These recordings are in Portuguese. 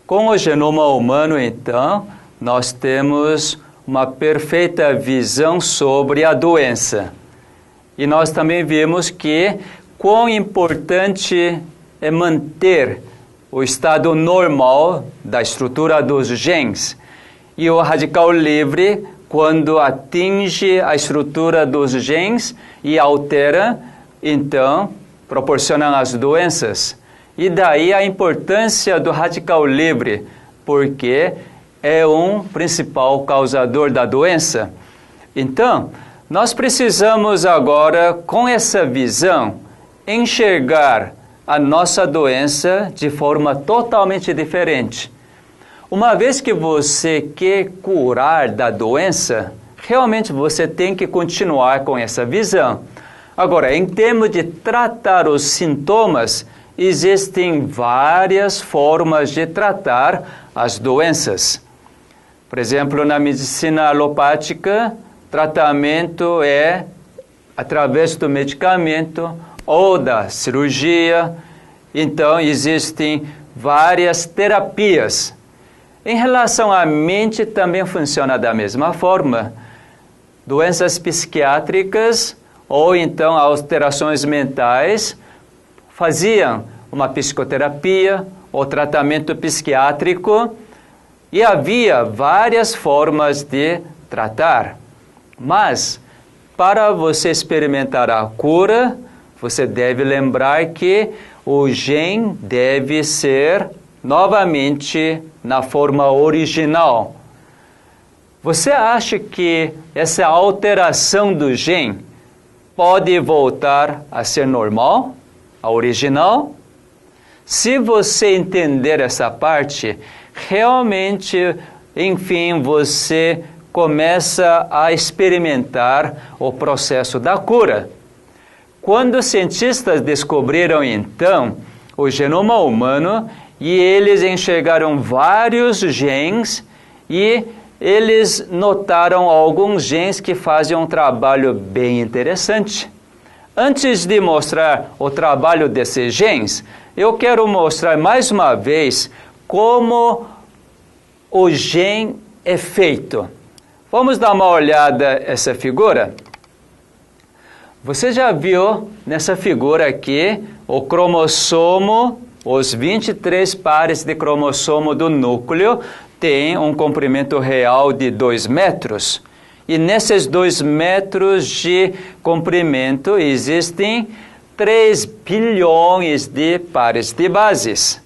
Com o genoma humano, então, nós temos uma perfeita visão sobre a doença. E nós também vimos que quão importante é manter o estado normal da estrutura dos genes. E o radical livre, quando atinge a estrutura dos genes e altera, então proporciona as doenças. E daí a importância do radical livre, porque é um principal causador da doença. Então, nós precisamos agora, com essa visão, enxergar a nossa doença de forma totalmente diferente. Uma vez que você quer curar da doença, realmente você tem que continuar com essa visão. Agora, em termos de tratar os sintomas, existem várias formas de tratar as doenças. Por exemplo, na medicina alopática, tratamento é através do medicamento ou da cirurgia. Então, existem várias terapias. Em relação à mente, também funciona da mesma forma. Doenças psiquiátricas ou então alterações mentais faziam uma psicoterapia ou tratamento psiquiátrico e havia várias formas de tratar. Mas, para você experimentar a cura, você deve lembrar que o gene deve ser novamente na forma original. Você acha que essa alteração do gene pode voltar a ser normal, a original? Se você entender essa parte, realmente, enfim, você começa a experimentar o processo da cura. Quando os cientistas descobriram, então, o genoma humano, e eles enxergaram vários genes, e eles notaram alguns genes que fazem um trabalho bem interessante. Antes de mostrar o trabalho desses genes, eu quero mostrar mais uma vez como o gene é feito. Vamos dar uma olhada nessa figura? Você já viu nessa figura aqui o cromossomo, os 23 pares de cromossomo do núcleo têm um comprimento real de 2 metros. E nesses 2 metros de comprimento existem 3 bilhões de pares de bases.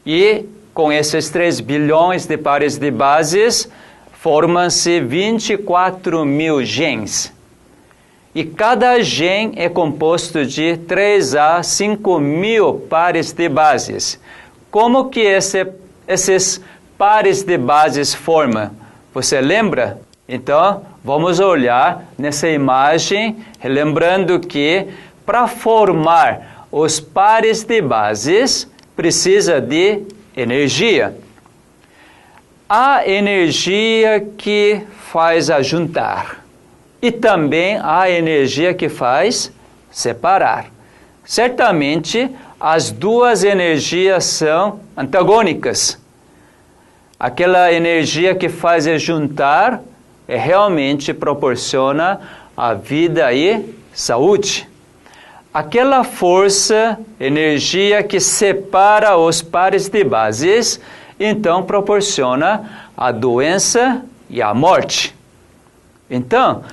E com esses 3 bilhões de pares de bases, formam-se 24 mil genes. E cada gene é composto de 3 a 5 mil pares de bases. Como que esses pares de bases formam? Você lembra? Então, vamos olhar nessa imagem, lembrando que para formar os pares de bases, precisa de energia. A energia que faz ajuntar. E também a energia que faz separar. Certamente, as duas energias são antagônicas. Aquela energia que faz juntar realmente proporciona a vida e saúde. Aquela força, energia que separa os pares de bases, então proporciona a doença e a morte. Então,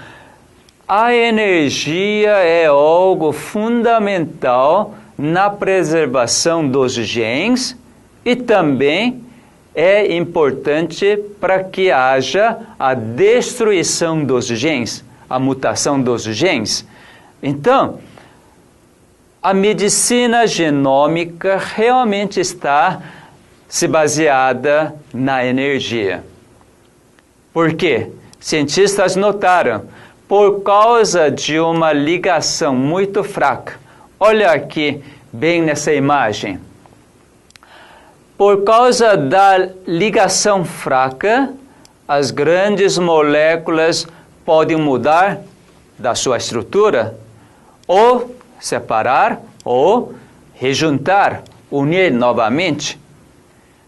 a energia é algo fundamental na preservação dos genes e também é importante para que haja a destruição dos genes, a mutação dos genes. Então, a medicina genômica realmente está se baseada na energia. Por quê? Cientistas notaram, por causa de uma ligação muito fraca. Olha aqui, bem nessa imagem. Por causa da ligação fraca, as grandes moléculas podem mudar da sua estrutura, ou separar, ou rejuntar, unir novamente.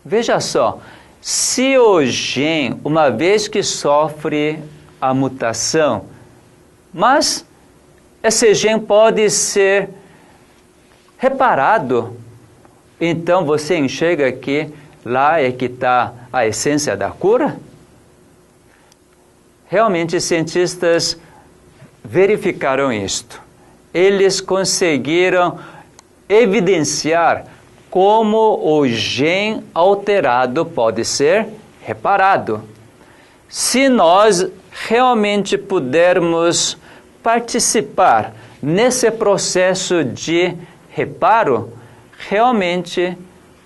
Veja só, se o gene, uma vez que sofre a mutação, mas esse gene pode ser reparado, então você enxerga que lá é que está a essência da cura? Realmente, cientistas verificaram isto. Eles conseguiram evidenciar como o gene alterado pode ser reparado. Se nós realmente pudermos participar nesse processo de reparo, realmente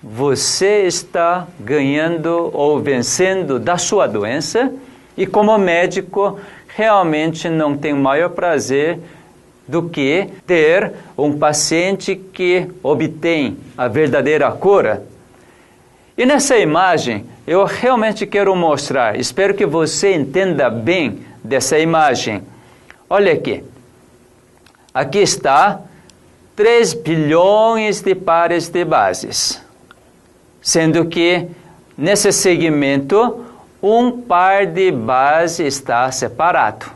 você está ganhando ou vencendo da sua doença, e como médico realmente não tem maior prazer do que ter um paciente que obtém a verdadeira cura. E nessa imagem eu realmente quero mostrar, espero que você entenda bem dessa imagem. Olha aqui. Aqui está 3 bilhões de pares de bases, sendo que nesse segmento um par de base está separado.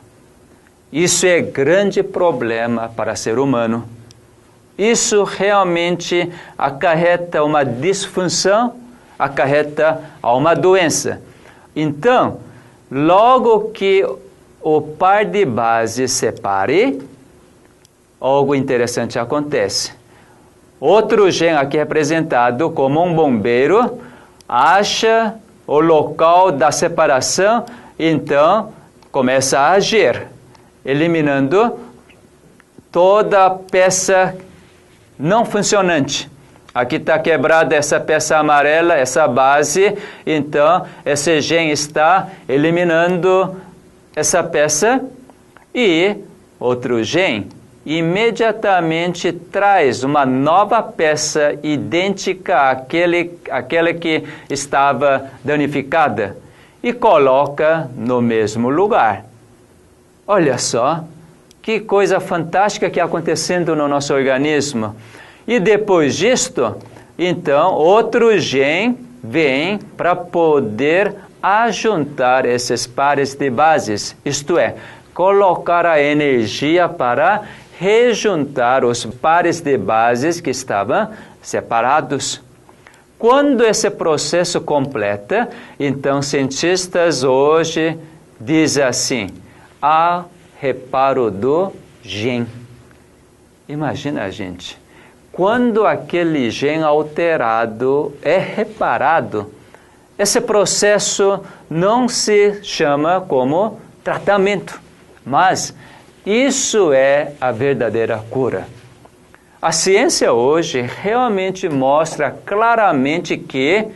Isso é grande problema para o ser humano. Isso realmente acarreta uma disfunção, acarreta uma doença. Então, logo que o par de base separe, algo interessante acontece. Outro gene aqui representado como um bombeiro acha o local da separação, então começa a agir, eliminando toda a peça não funcionante. Aqui está quebrada essa peça amarela, essa base, então esse gene está eliminando essa peça e outro gene imediatamente traz uma nova peça idêntica àquela que estava danificada e coloca no mesmo lugar. Olha só, que coisa fantástica que está acontecendo no nosso organismo. E depois disto, então, outro gene vem para poder ajuntar esses pares de bases, isto é, colocar a energia para rejuntar os pares de bases que estavam separados. Quando esse processo completa, então cientistas hoje dizem assim, há reparo do gene. Imagina, gente, quando aquele gene alterado é reparado, esse processo não se chama como tratamento, mas isso é a verdadeira cura. A ciência hoje realmente mostra claramente que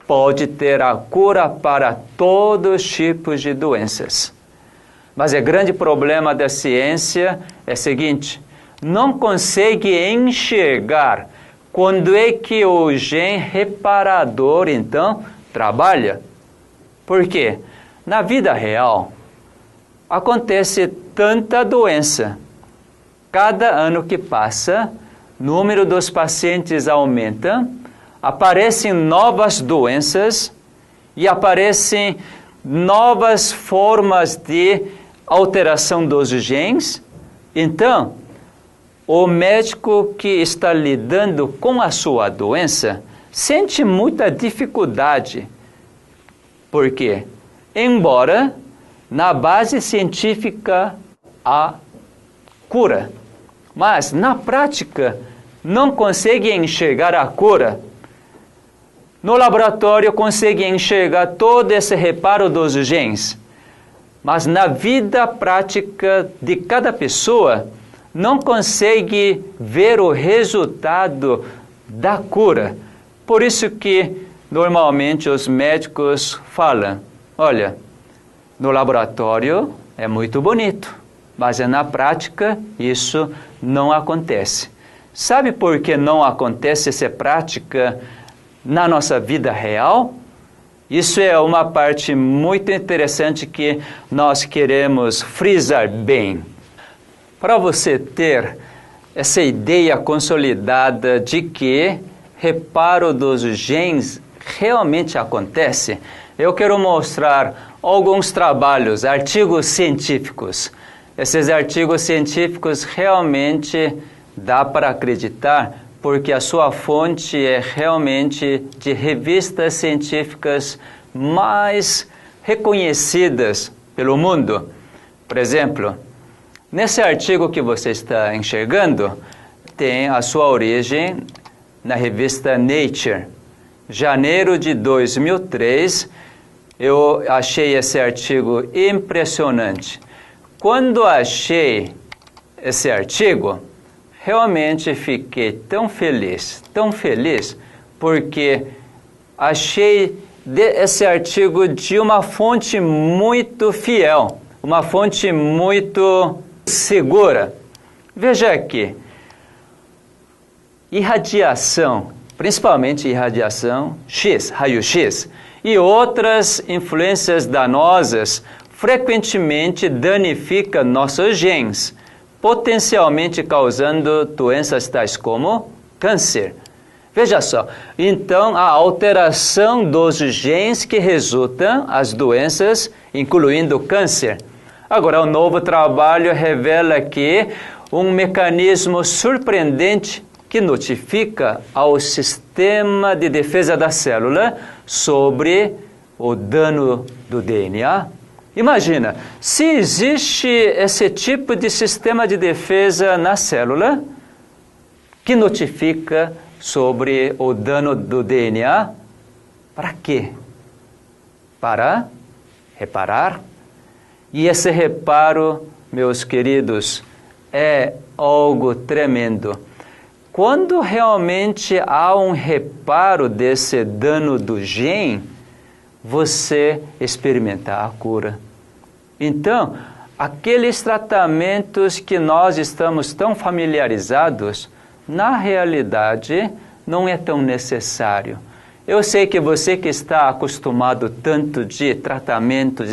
pode ter a cura para todos os tipos de doenças. Mas o grande problema da ciência é o seguinte, não consegue enxergar quando é que o gene reparador, então, trabalha. Por quê? Na vida real, acontece tanta doença. Cada ano que passa, o número dos pacientes aumenta, aparecem novas doenças e aparecem novas formas de alteração dos genes. Então, o médico que está lidando com a sua doença sente muita dificuldade. Por quê? Embora na base científica há cura, mas na prática não consegue enxergar a cura. No laboratório consegue enxergar todo esse reparo dos genes, mas na vida prática de cada pessoa não consegue ver o resultado da cura. Por isso que normalmente os médicos falam, olha, no laboratório é muito bonito, mas na prática isso não acontece. Sabe por que não acontece essa prática na nossa vida real? Isso é uma parte muito interessante que nós queremos frisar bem. Para você ter essa ideia consolidada de que reparo dos genes realmente acontece, eu quero mostrar alguns trabalhos, artigos científicos. Esses artigos científicos realmente dá para acreditar, porque a sua fonte é realmente de revistas científicas mais reconhecidas pelo mundo. Por exemplo, nesse artigo que você está enxergando, tem a sua origem na revista Nature. Janeiro de 2003, eu achei esse artigo impressionante. Quando achei esse artigo, realmente fiquei tão feliz, porque achei esse artigo de uma fonte muito fiel, uma fonte muito segura. Veja aqui, irradiação, principalmente irradiação X, raio-x, e outras influências danosas frequentemente danifica nossos genes, potencialmente causando doenças tais como câncer. Veja só, então a alteração dos genes que resultam as doenças, incluindo câncer. Agora, o novo trabalho revela que um mecanismo surpreendente que notifica ao sistema de defesa da célula sobre o dano do DNA. Imagina, se existe esse tipo de sistema de defesa na célula que notifica sobre o dano do DNA, para quê? Para reparar. E esse reparo, meus queridos, é algo tremendo. Quando realmente há um reparo desse dano do gene, você experimenta a cura. Então, aqueles tratamentos que nós estamos tão familiarizados, na realidade, não é tão necessário. Eu sei que você que está acostumado tanto de tratamentos,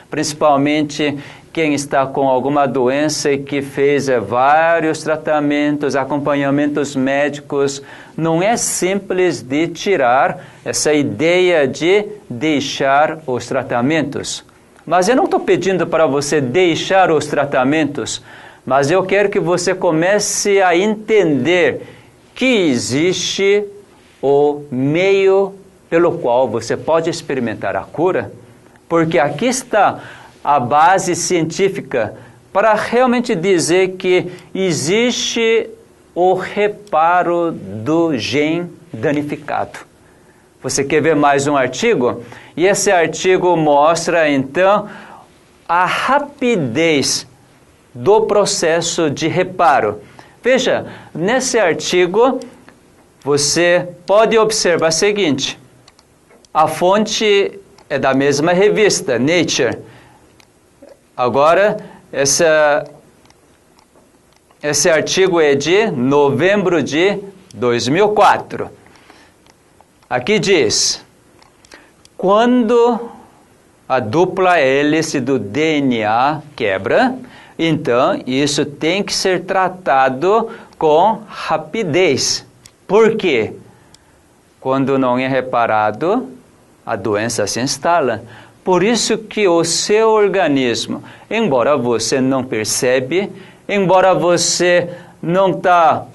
principalmente quem está com alguma doença e que fez vários tratamentos, acompanhamentos médicos, não é simples de tirar essa ideia de deixar os tratamentos. Mas eu não estou pedindo para você deixar os tratamentos, mas eu quero que você comece a entender que existe o meio pelo qual você pode experimentar a cura, porque aqui está a base científica para realmente dizer que existe o reparo do gene danificado. Você quer ver mais um artigo? E esse artigo mostra, então, a rapidez do processo de reparo. Veja, nesse artigo, você pode observar o seguinte. A fonte é da mesma revista, Nature. Agora, esse artigo é de novembro de 2004. Aqui diz, quando a dupla hélice do DNA quebra, então isso tem que ser tratado com rapidez. Por quê? Quando não é reparado, a doença se instala. Por isso que o seu organismo, embora você não percebe, embora você não está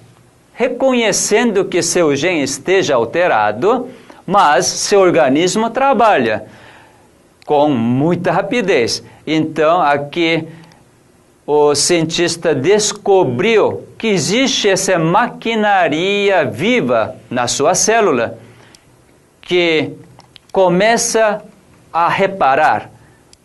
reconhecendo que seu gene esteja alterado, mas seu organismo trabalha com muita rapidez. Então, aqui o cientista descobriu que existe essa maquinaria viva na sua célula que começa a reparar.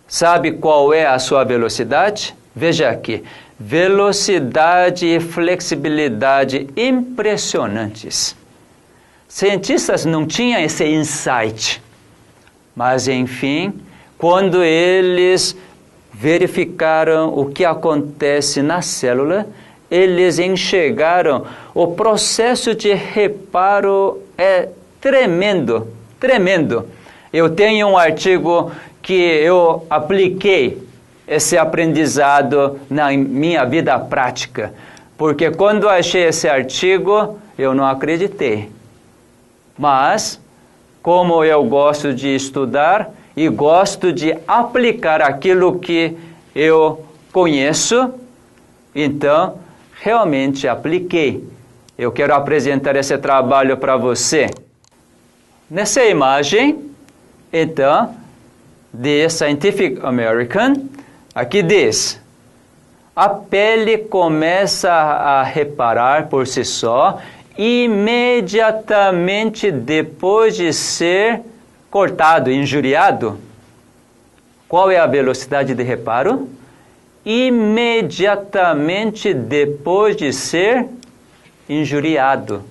Sabe qual é a sua velocidade? Veja aqui. Velocidade e flexibilidade impressionantes. Cientistas não tinham esse insight. Mas, enfim, quando eles verificaram o que acontece na célula, eles enxergaram o processo de reparo é tremendo, tremendo. Eu tenho um artigo que eu apliquei esse aprendizado na minha vida prática, porque quando achei esse artigo, eu não acreditei. Mas, como eu gosto de estudar e gosto de aplicar aquilo que eu conheço, então, realmente apliquei. Eu quero apresentar esse trabalho para você. Nessa imagem, então, The Scientific American, aqui diz: a pele começa a reparar por si só imediatamente depois de ser cortado, injuriado. Qual é a velocidade de reparo? Imediatamente depois de ser injuriado.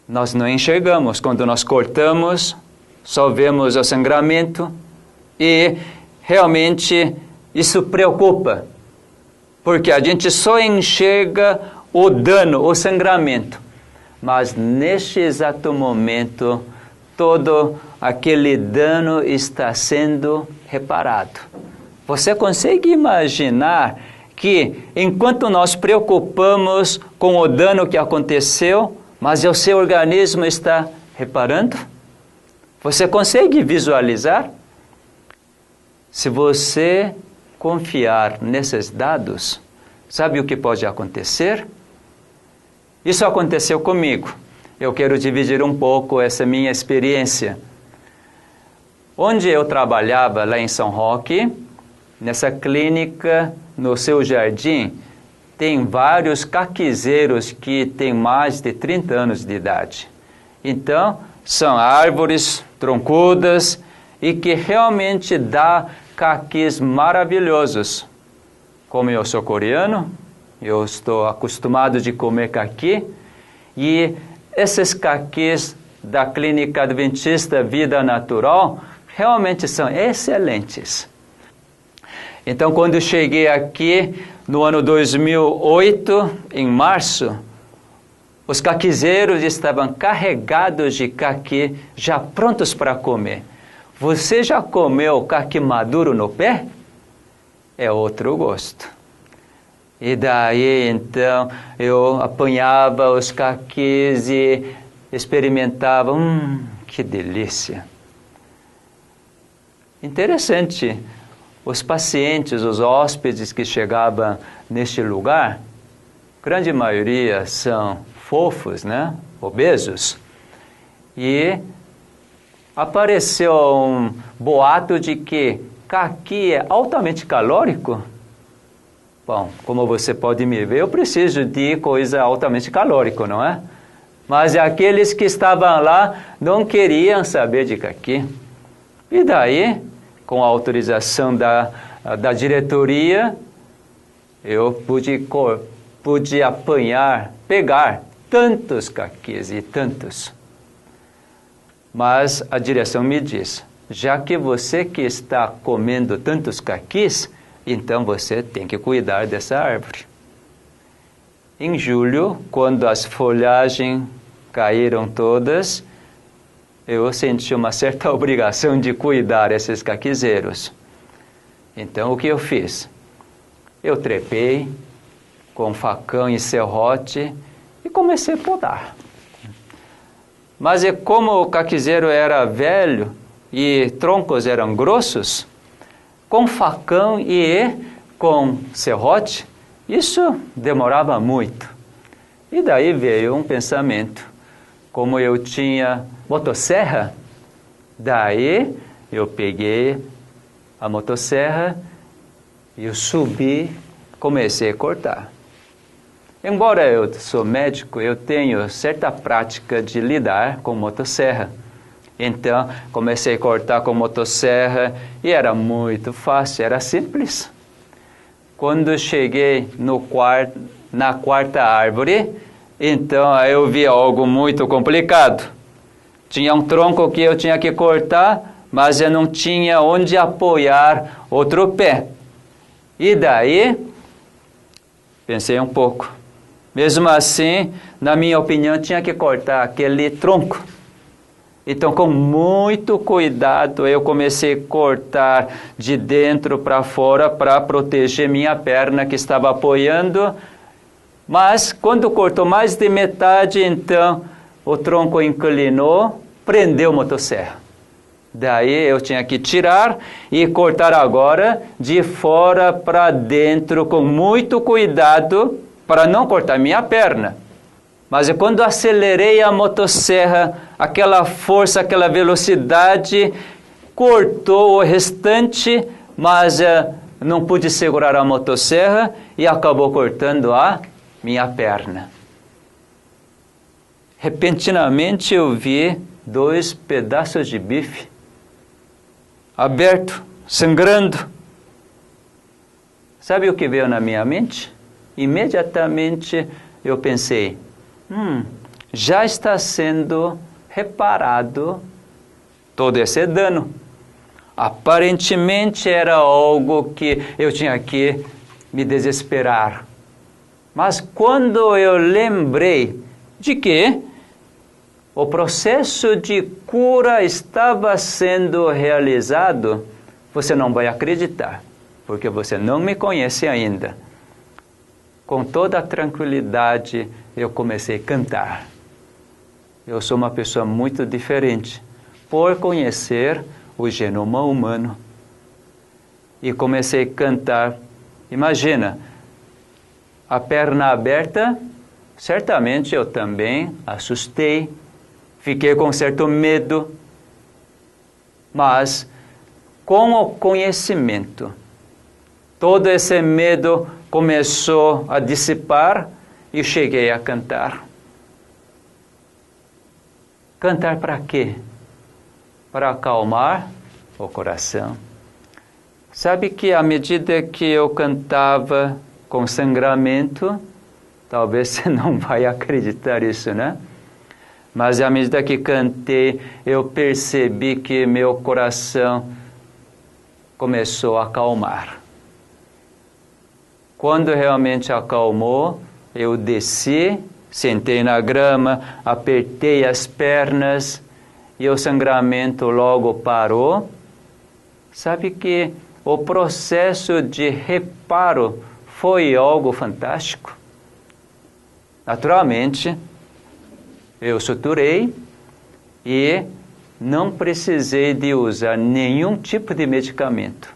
Nós não enxergamos. Quando nós cortamos, só vemos o sangramento e realmente isso preocupa, porque a gente só enxerga o dano, o sangramento. Mas neste exato momento, todo aquele dano está sendo reparado. Você consegue imaginar que enquanto nós preocupamos com o dano que aconteceu, mas o seu organismo está reparando? Você consegue visualizar? Se você confiar nesses dados, sabe o que pode acontecer? Isso aconteceu comigo. Eu quero dividir um pouco essa minha experiência. Onde eu trabalhava, lá em São Roque, nessa clínica, no seu jardim, tem vários caquizeiros que têm mais de 30 anos de idade. Então, são árvores troncudas e que realmente dá caquis maravilhosos. Como eu sou coreano, eu estou acostumado de comer caqui, e esses caquis da Clínica Adventista Vida Natural realmente são excelentes. Então, quando eu cheguei aqui no ano 2008, em março, os caquizeiros estavam carregados de caqui, já prontos para comer. Você já comeu caqui maduro no pé? É outro gosto. E daí, então, eu apanhava os caquis e experimentava. Que delícia! Interessante. Os pacientes, os hóspedes que chegavam neste lugar, grande maioria são fofos, né? Obesos. E apareceu um boato de que caqui é altamente calórico. Bom, como você pode me ver, eu preciso de coisa altamente calórica, não é? Mas aqueles que estavam lá não queriam saber de caqui. E daí, com a autorização da diretoria, eu pude apanhar, pegar tantos caquis e tantos. Mas a direção me diz, já que você que está comendo tantos caquis, então você tem que cuidar dessa árvore. Em julho, quando as folhagens caíram todas, eu senti uma certa obrigação de cuidar desses caquizeiros. Então, o que eu fiz? Eu trepei com facão e serrote e comecei a podar. Mas como o caquizeiro era velho e troncos eram grossos, com facão e com serrote, isso demorava muito. E daí veio um pensamento. Como eu tinha motosserra, daí eu peguei a motosserra e eu subi, comecei a cortar. Embora eu sou médico, eu tenho certa prática de lidar com motosserra. Então, comecei a cortar com motosserra e era muito fácil, era simples. Quando cheguei na quarta árvore, então eu vi algo muito complicado. Tinha um tronco que eu tinha que cortar, mas eu não tinha onde apoiar outro pé. E daí, pensei um pouco. Mesmo assim, na minha opinião, tinha que cortar aquele tronco. Então, com muito cuidado, eu comecei a cortar de dentro para fora para proteger minha perna que estava apoiando. Mas, quando cortou mais de metade, então, o tronco inclinou, prendeu a motosserra. Daí eu tinha que tirar e cortar agora de fora para dentro com muito cuidado para não cortar minha perna. Mas quando acelerei a motosserra, aquela força, aquela velocidade cortou o restante, mas não pude segurar a motosserra e acabou cortando a minha perna. Repentinamente eu vi 2 pedaços de bife aberto, sangrando. Sabe o que veio na minha mente? Imediatamente eu pensei, já está sendo reparado todo esse dano. Aparentemente era algo que eu tinha que me desesperar. Mas quando eu lembrei de que o processo de cura estava sendo realizado, você não vai acreditar, porque você não me conhece ainda. Com toda a tranquilidade, eu comecei a cantar. Eu sou uma pessoa muito diferente, por conhecer o genoma humano. E comecei a cantar. Imagina, a perna aberta, certamente eu também assustei, fiquei com certo medo, mas com o conhecimento, todo esse medo começou a dissipar e cheguei a cantar. Cantar para quê? Para acalmar o coração. Sabe que à medida que eu cantava com sangramento, talvez você não vai acreditar nisso, né? Mas à medida que cantei, eu percebi que meu coração começou a acalmar. Quando realmente acalmou, eu desci, sentei na grama, apertei as pernas e o sangramento logo parou. Sabe que o processo de reparo foi algo fantástico. Naturalmente, eu suturei e não precisei de usar nenhum tipo de medicamento,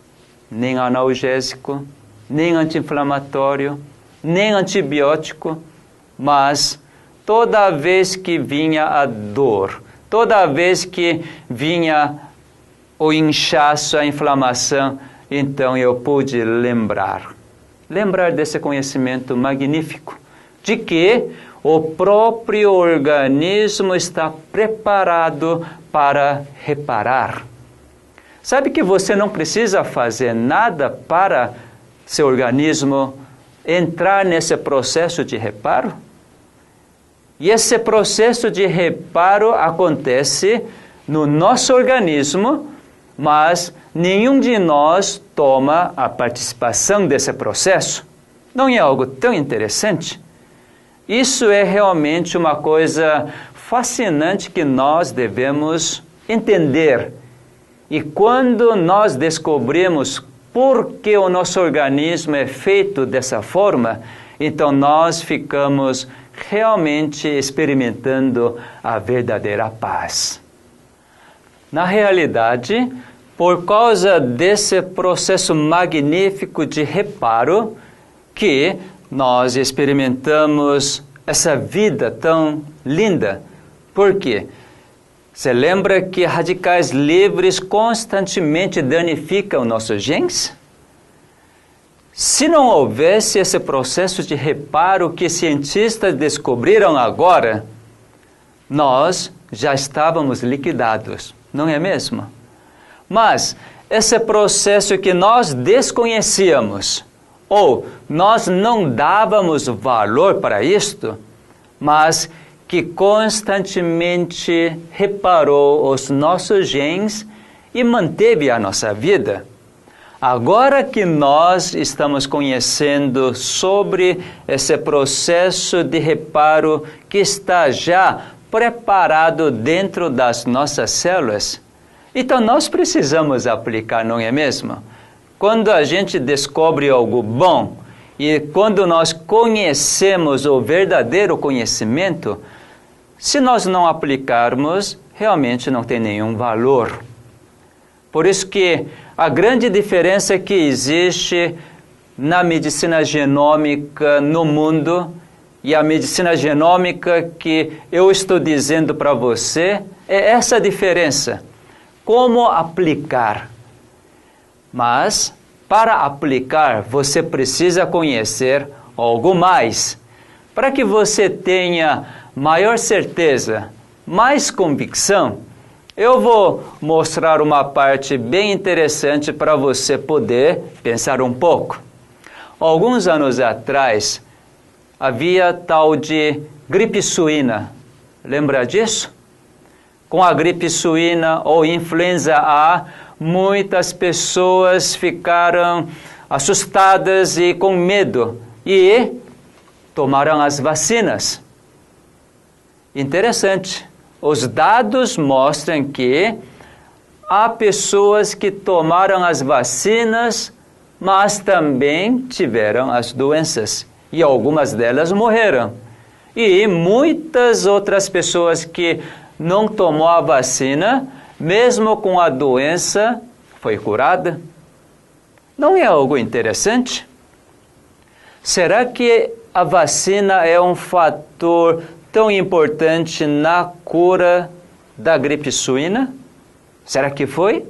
nem analgésico, nem anti-inflamatório, nem antibiótico, mas toda vez que vinha a dor, toda vez que vinha o inchaço, a inflamação, então eu pude lembrar desse conhecimento magnífico, de que o próprio organismo está preparado para reparar. Sabe que você não precisa fazer nada para seu organismo entrar nesse processo de reparo? E esse processo de reparo acontece no nosso organismo, mas nenhum de nós toma a participação desse processo. Não é algo tão interessante? Isso é realmente uma coisa fascinante que nós devemos entender. E quando nós descobrimos por que o nosso organismo é feito dessa forma, então nós ficamos realmente experimentando a verdadeira paz. Na realidade, por causa desse processo magnífico de reparo, que nós experimentamos essa vida tão linda. Por quê? Você lembra que radicais livres constantemente danificam nossos genes? Se não houvesse esse processo de reparo que cientistas descobriram agora, nós já estávamos liquidados, não é mesmo? Mas esse processo que nós desconhecíamos, ou nós não dávamos valor para isto, mas que constantemente reparou os nossos genes e manteve a nossa vida. Agora que nós estamos conhecendo sobre esse processo de reparo que está já preparado dentro das nossas células, então nós precisamos aplicar, não é mesmo? Quando a gente descobre algo bom e quando nós conhecemos o verdadeiro conhecimento, se nós não aplicarmos, realmente não tem nenhum valor. Por isso que a grande diferença que existe na medicina genômica no mundo e a medicina genômica que eu estou dizendo para você é essa diferença. Como aplicar? Mas, para aplicar, você precisa conhecer algo mais. Para que você tenha maior certeza, mais convicção, eu vou mostrar uma parte bem interessante para você poder pensar um pouco. Alguns anos atrás, havia tal de gripe suína. Lembra disso? Com a gripe suína ou influenza A, muitas pessoas ficaram assustadas e com medo e tomaram as vacinas. Interessante. Os dados mostram que há pessoas que tomaram as vacinas, mas também tiveram as doenças. E algumas delas morreram. E muitas outras pessoas que não tomou a vacina, mesmo com a doença, foi curada. Não é algo interessante? Será que a vacina é um fator tão importante na cura da gripe suína? Será que foi?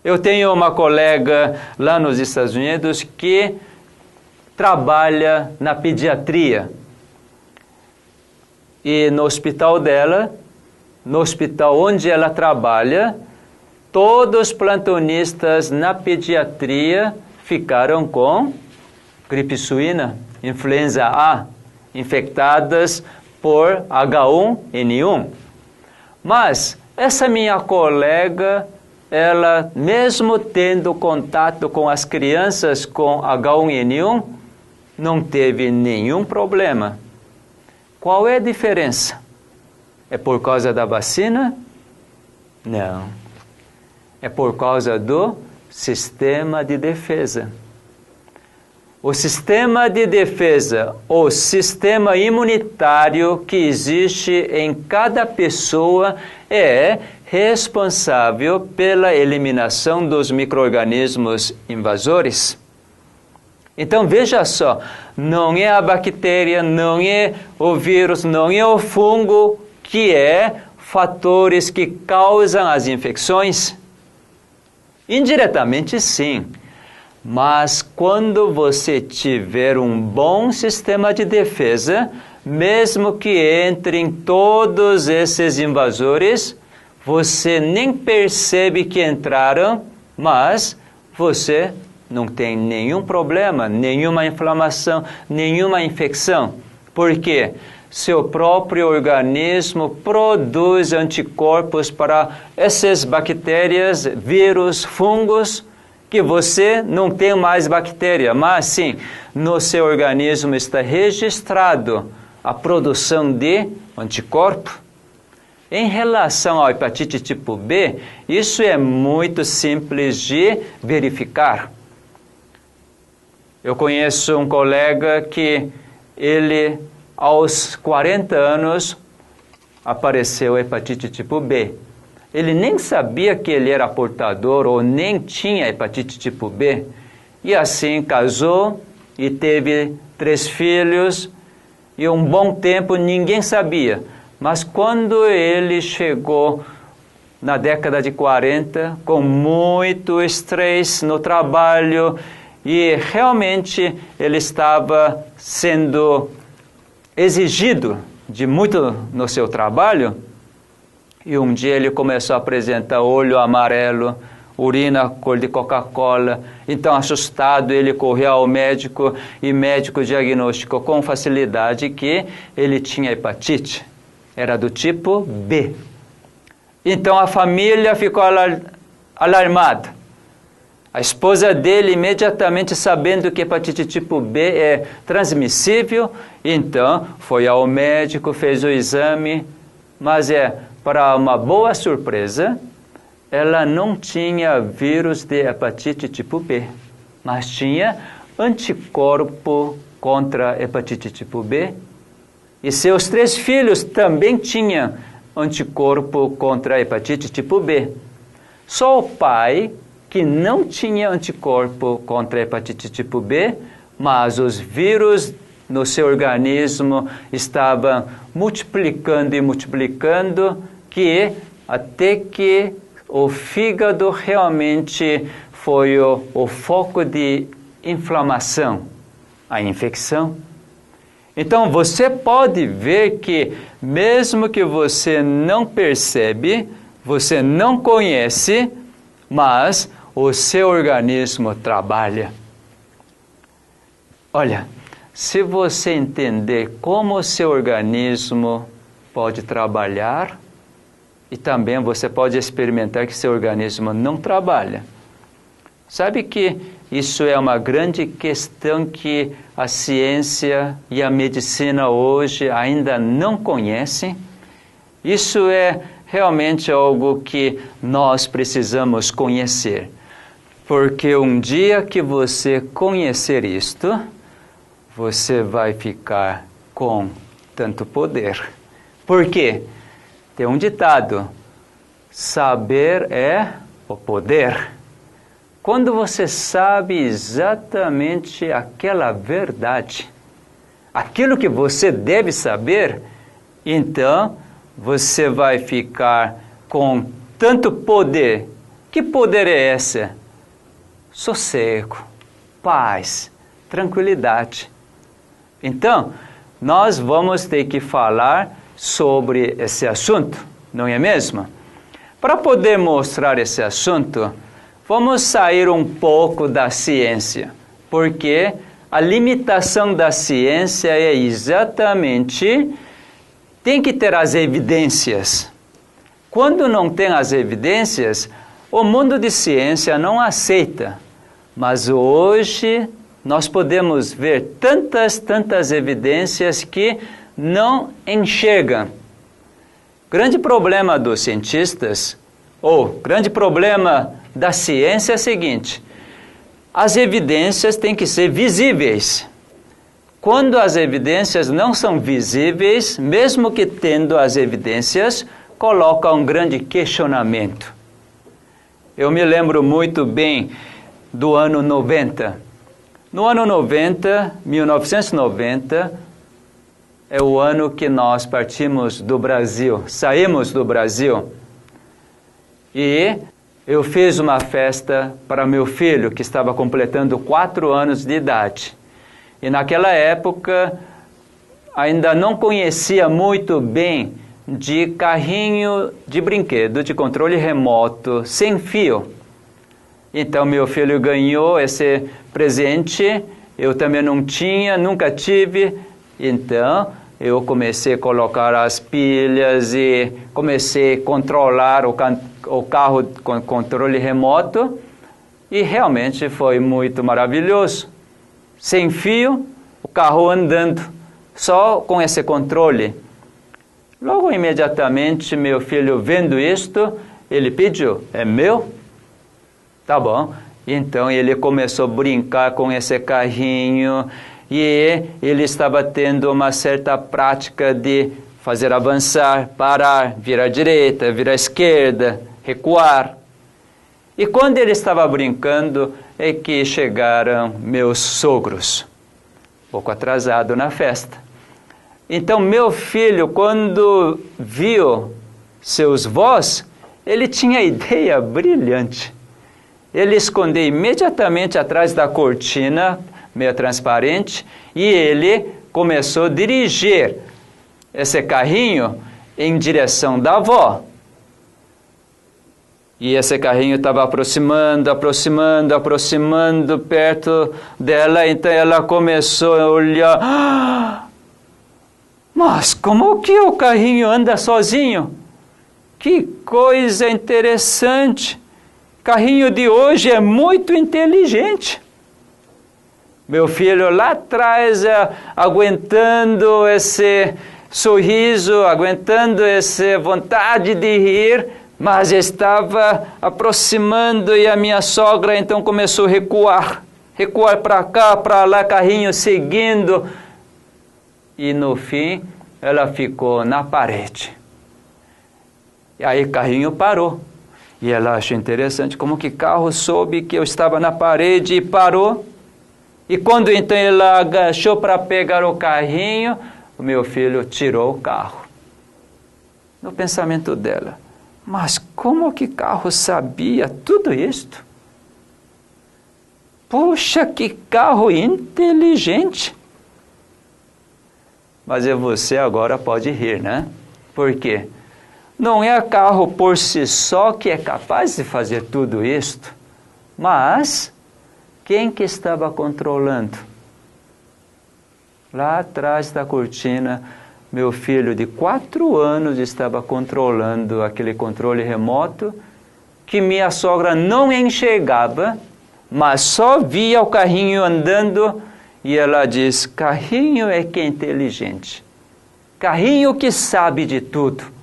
Eu tenho uma colega lá nos Estados Unidos que trabalha na pediatria. E no hospital dela, no hospital onde ela trabalha, todos os plantonistas na pediatria ficaram com gripe suína, influenza A, infectadas por H1N1. Mas essa minha colega, ela mesmo tendo contato com as crianças com H1N1, não teve nenhum problema. Qual é a diferença? É por causa da vacina? Não. É por causa do sistema de defesa. O sistema de defesa, ou sistema imunitário que existe em cada pessoa é responsável pela eliminação dos micro-organismos invasores. Então veja só, não é a bactéria, não é o vírus, não é o fungo que é fatores que causam as infecções. Indiretamente sim. Mas quando você tiver um bom sistema de defesa, mesmo que entrem todos esses invasores, você nem percebe que entraram, mas você não tem nenhum problema, nenhuma inflamação, nenhuma infecção. Por quê? Seu próprio organismo produz anticorpos para essas bactérias, vírus, fungos, que você não tem mais bactéria, mas sim, no seu organismo está registrado a produção de anticorpo. Em relação à hepatite tipo B, isso é muito simples de verificar. Eu conheço um colega que ele, aos 40 anos, apareceu hepatite tipo B. Ele nem sabia que ele era portador ou nem tinha hepatite tipo B. E assim casou e teve 3 filhos e um bom tempo ninguém sabia. Mas quando ele chegou na década de 40, com muito estresse no trabalho e realmente ele estava sendo exigido de muito no seu trabalho, e um dia ele começou a apresentar olho amarelo, urina cor de Coca-Cola. Então, assustado, ele correu ao médico e o médico diagnosticou com facilidade que ele tinha hepatite. Era do tipo B. Então, a família ficou alarmada. A esposa dele, imediatamente sabendo que hepatite tipo B é transmissível, então foi ao médico, fez o exame, mas para uma boa surpresa, ela não tinha vírus de hepatite tipo B, mas tinha anticorpo contra hepatite tipo B. E seus 3 filhos também tinham anticorpo contra a hepatite tipo B. Só o pai que não tinha anticorpo contra a hepatite tipo B, mas os vírus no seu organismo estavam multiplicando e multiplicando, até que o fígado realmente foi o foco de inflamação, a infecção. Então você pode ver que mesmo que você não percebe, você não conhece, mas o seu organismo trabalha. Olha, se você entender como o seu organismo pode trabalhar, e também você pode experimentar que seu organismo não trabalha. Sabe que isso é uma grande questão que a ciência e a medicina hoje ainda não conhecem? Isso é realmente algo que nós precisamos conhecer. Porque um dia que você conhecer isto, você vai ficar com tanto poder. Por quê? Tem um ditado: saber é o poder. Quando você sabe exatamente aquela verdade, aquilo que você deve saber, então você vai ficar com tanto poder. Que poder é esse? Sossego, paz, tranquilidade. Então, nós vamos ter que falar sobre esse assunto, não é mesmo? Para poder mostrar esse assunto, vamos sair um pouco da ciência, porque a limitação da ciência é exatamente, tem que ter as evidências. Quando não tem as evidências, o mundo de ciência não aceita. Mas hoje nós podemos ver tantas evidências que não enxergam. Grande problema dos cientistas, ou grande problema da ciência é o seguinte: as evidências têm que ser visíveis. Quando as evidências não são visíveis, mesmo que tendo as evidências, coloca um grande questionamento. Eu me lembro muito bem do ano 90. No ano 90, 1990, é o ano que nós partimos do Brasil, saímos do Brasil. E eu fiz uma festa para meu filho, que estava completando 4 anos de idade. E naquela época, ainda não conhecia muito bem de carrinho de brinquedo, de controle remoto, sem fio. Então, meu filho ganhou esse presente, eu também não tinha, nunca tive. Então, eu comecei a colocar as pilhas e comecei a controlar o carro com controle remoto. E realmente foi muito maravilhoso. Sem fio, o carro andando, só com esse controle. Logo, imediatamente, meu filho vendo isto, ele pediu: é meu? Tá bom. Então ele começou a brincar com esse carrinho e ele estava tendo uma certa prática de fazer avançar, parar, virar à direita, virar à esquerda, recuar. E quando ele estava brincando é que chegaram meus sogros, um pouco atrasado na festa. Então meu filho, quando viu seus vós, ele tinha ideia brilhante. Ele escondeu imediatamente atrás da cortina, meio transparente, e ele começou a dirigir esse carrinho em direção da avó. E esse carrinho estava aproximando perto dela, então ela começou a olhar. Ah, mas como que o carrinho anda sozinho? Que coisa interessante! Carrinho de hoje é muito inteligente. Meu filho lá atrás, aguentando esse sorriso, aguentando essa vontade de rir, mas estava aproximando e a minha sogra então começou a recuar para cá, para lá, carrinho seguindo. E no fim, ela ficou na parede. E aí o carrinho parou. E ela achou interessante como que o carro soube que eu estava na parede e parou. E quando então ela agachou para pegar o carrinho, o meu filho tirou o carro. No pensamento dela, mas como que carro sabia tudo isto? Puxa, que carro inteligente! Mas você agora pode rir, né? Por quê? Não é carro por si só que é capaz de fazer tudo isto, mas quem que estava controlando? Lá atrás da cortina, meu filho de 4 anos estava controlando aquele controle remoto que minha sogra não enxergava, mas só via o carrinho andando e ela diz, carrinho é que é inteligente, carrinho que sabe de tudo.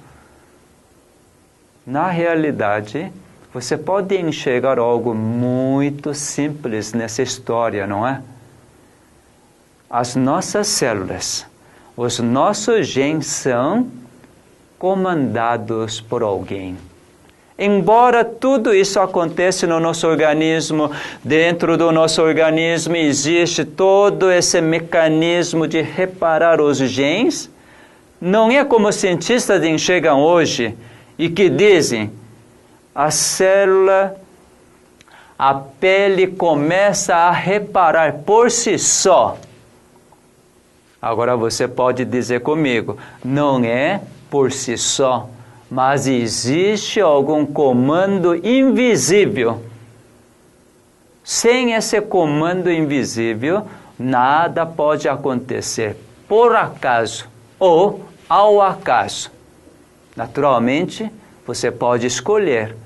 Na realidade, você pode enxergar algo muito simples nessa história, não é? As nossas células, os nossos genes são comandados por alguém. Embora tudo isso aconteça no nosso organismo, dentro do nosso organismo existe todo esse mecanismo de reparar os genes, não é como os cientistas enxergam hoje e que dizem, a célula, a pele começa a reparar por si só. Agora você pode dizer comigo, não é por si só, mas existe algum comando invisível. Sem esse comando invisível, nada pode acontecer por acaso ou ao acaso. Naturalmente, você pode escolher.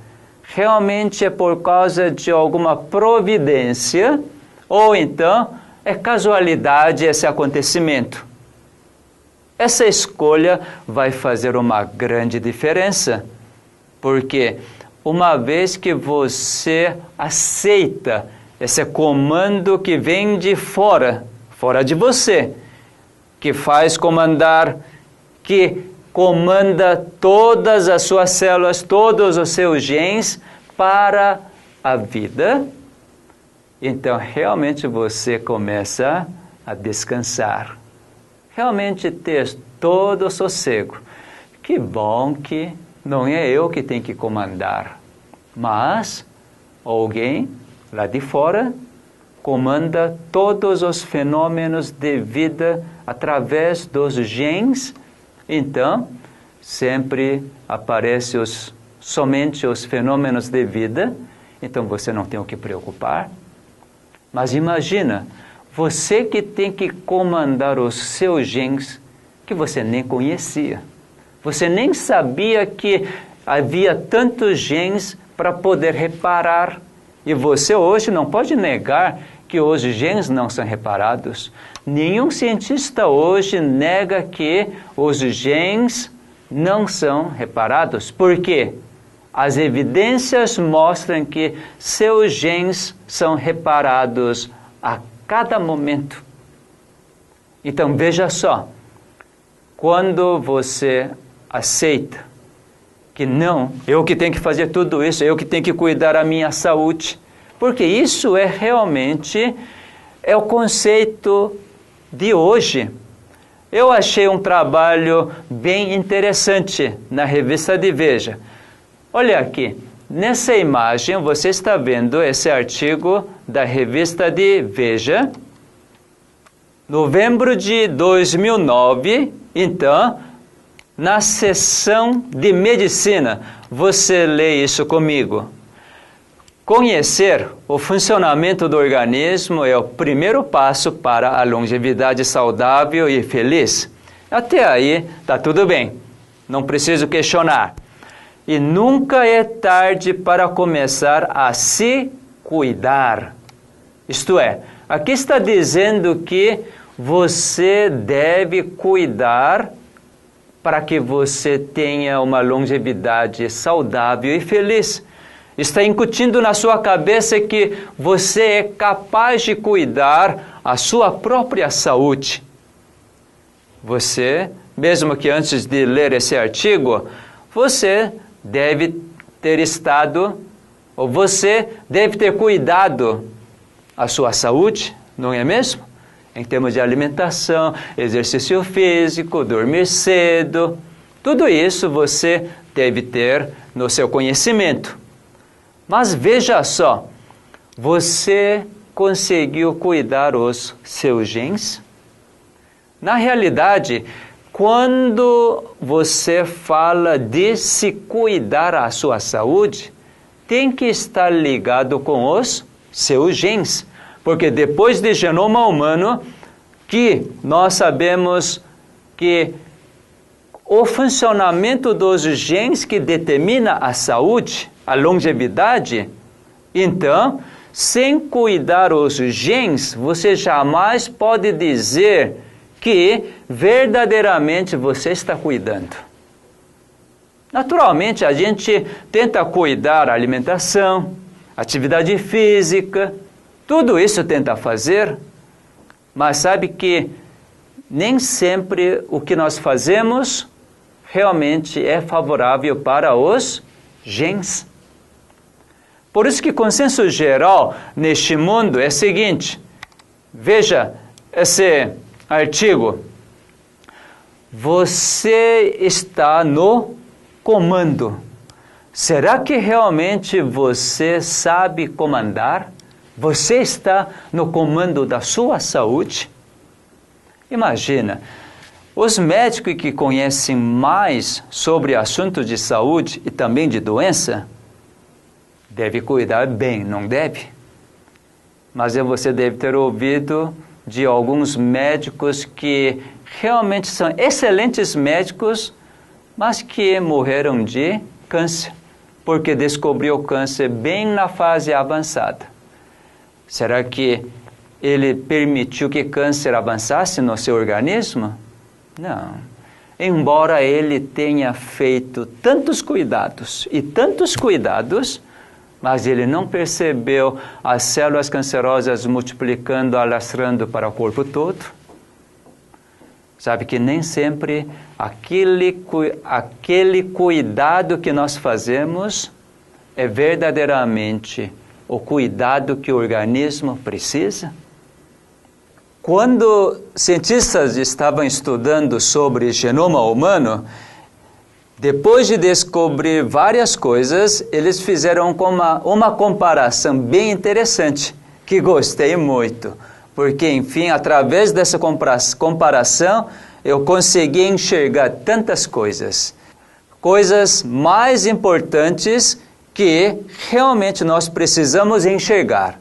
Realmente é por causa de alguma providência ou então é casualidade esse acontecimento. Essa escolha vai fazer uma grande diferença, porque uma vez que você aceita esse comando que vem de fora de você, que faz comandar, que comanda todas as suas células, todos os seus genes para a vida, então realmente você começa a descansar. Realmente ter todo o sossego. Que bom que não é eu que tenho que comandar, mas alguém lá de fora comanda todos os fenômenos de vida através dos genes. Então, sempre aparecem somente os fenômenos de vida, então você não tem o que preocupar. Mas imagina, você que tem que comandar os seus genes que você nem conhecia. Você nem sabia que havia tantos genes para poder reparar. E você hoje não pode negar que os genes não são reparados. Nenhum cientista hoje nega que os genes não são reparados. Por quê? As evidências mostram que seus genes são reparados a cada momento. Então veja só, quando você aceita que não, eu que tenho que fazer tudo isso, eu que tenho que cuidar da minha saúde, porque isso é realmente o conceito de hoje. Eu achei um trabalho bem interessante na revista de Veja. Olha aqui, nessa imagem você está vendo esse artigo da revista de Veja, novembro de 2009, então, na seção de medicina. Você lê isso comigo. Conhecer o funcionamento do organismo é o primeiro passo para a longevidade saudável e feliz. Até aí, está tudo bem. Não preciso questionar. E nunca é tarde para começar a se cuidar. Isto é, aqui está dizendo que você deve cuidar para que você tenha uma longevidade saudável e feliz. Está incutindo na sua cabeça que você é capaz de cuidar a sua própria saúde. Você mesmo que antes de ler esse artigo, você deve ter estado, ou você deve ter cuidado a sua saúde, não é mesmo? Em termos de alimentação, exercício físico, dormir cedo, tudo isso você deve ter no seu conhecimento. Mas veja só, você conseguiu cuidar os seus genes? Na realidade, quando você fala de se cuidar a sua saúde, tem que estar ligado com os seus genes. Porque depois de genoma humano, que nós sabemos que o funcionamento dos genes que determina a saúde, a longevidade, então, sem cuidar os genes, você jamais pode dizer que verdadeiramente você está cuidando. Naturalmente, a gente tenta cuidar da alimentação, atividade física, tudo isso tenta fazer, mas sabe que nem sempre o que nós fazemos realmente é favorável para os genes. Por isso que o consenso geral neste mundo é o seguinte, veja esse artigo, você está no comando. Será que realmente você sabe comandar? Você está no comando da sua saúde? Imagina, os médicos que conhecem mais sobre assuntos de saúde e também de doença, devem cuidar bem, não deve? Mas você deve ter ouvido de alguns médicos que realmente são excelentes médicos, mas que morreram de câncer, porque descobriu o câncer bem na fase avançada. Será que ele permitiu que câncer avançasse no seu organismo? Não. Embora ele tenha feito tantos cuidados, mas ele não percebeu as células cancerosas multiplicando, alastrando para o corpo todo. Sabe que nem sempre aquele cuidado que nós fazemos é verdadeiramente o cuidado que o organismo precisa? Quando cientistas estavam estudando sobre genoma humano, depois de descobrir várias coisas, eles fizeram uma comparação bem interessante, que gostei muito. Porque, enfim, através dessa comparação, eu consegui enxergar tantas coisas. Coisas mais importantes que realmente nós precisamos enxergar.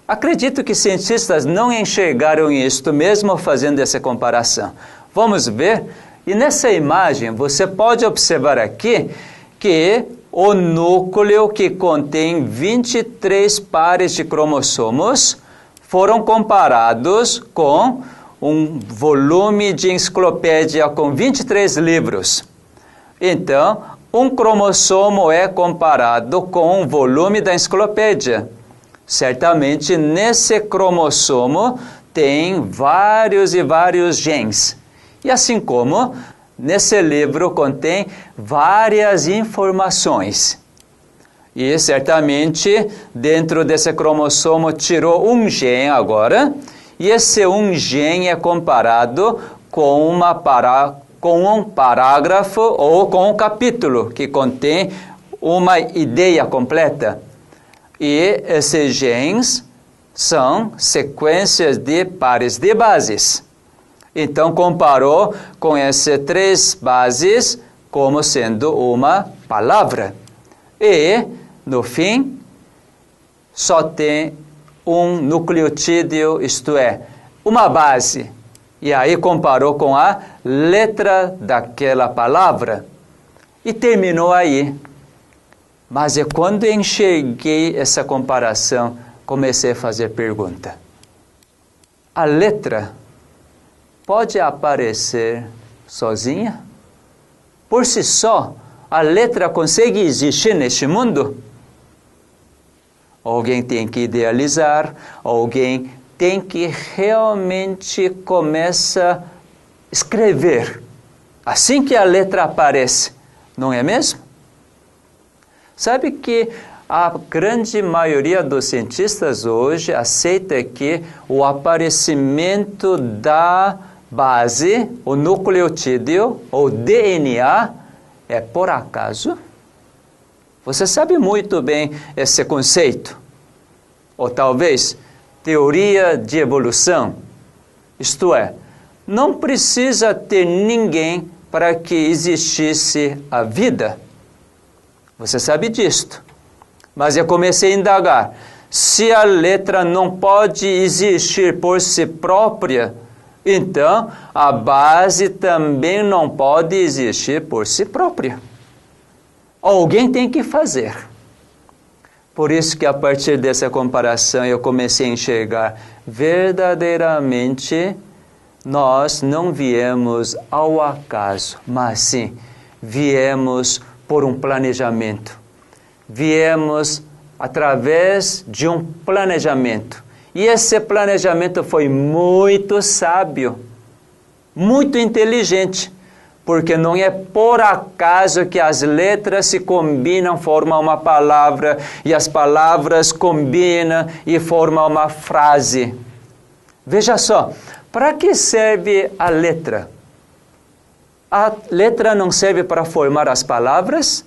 Acredito que cientistas não enxergaram isto mesmo fazendo essa comparação. Vamos ver? E nessa imagem você pode observar aqui que o núcleo que contém 23 pares de cromossomos foram comparados com um volume de enciclopédia com 23 livros. Então, um cromossomo é comparado com um volume da enciclopédia. Certamente, nesse cromossomo tem vários e vários genes. E assim como nesse livro contém várias informações. E certamente, dentro desse cromossomo, tirou um gene agora, e esse um gene é comparado com um parágrafo ou com um capítulo que contém uma ideia completa. E esses genes são sequências de pares de bases. Então, comparou com essas 3 bases como sendo uma palavra. E, no fim, só tem um nucleotídeo, isto é, uma base. E aí comparou com a letra daquela palavra. E terminou aí. Mas quando enxerguei essa comparação, comecei a fazer pergunta. A letra pode aparecer sozinha? Por si só, a letra consegue existir neste mundo? Alguém tem que idealizar, alguém tem que realmente começar a escrever assim que a letra aparece, não é mesmo? Sabe que a grande maioria dos cientistas hoje aceita que o aparecimento da base, o nucleotídeo, ou DNA, é por acaso? Você sabe muito bem esse conceito. Ou talvez teoria de evolução. Isto é, não precisa ter ninguém para que existisse a vida. Você sabe disto. Mas eu comecei a indagar. Se a letra não pode existir por si própria, então a base também não pode existir por si própria. Alguém tem que fazer. Por isso que a partir dessa comparação eu comecei a enxergar verdadeiramente nós não viemos ao acaso, mas sim viemos por um planejamento. Viemos através de um planejamento. E esse planejamento foi muito sábio, muito inteligente, porque não é por acaso que as letras se combinam, formam uma palavra, e as palavras combinam e formam uma frase. Veja só, para que serve a letra? A letra não serve para formar as palavras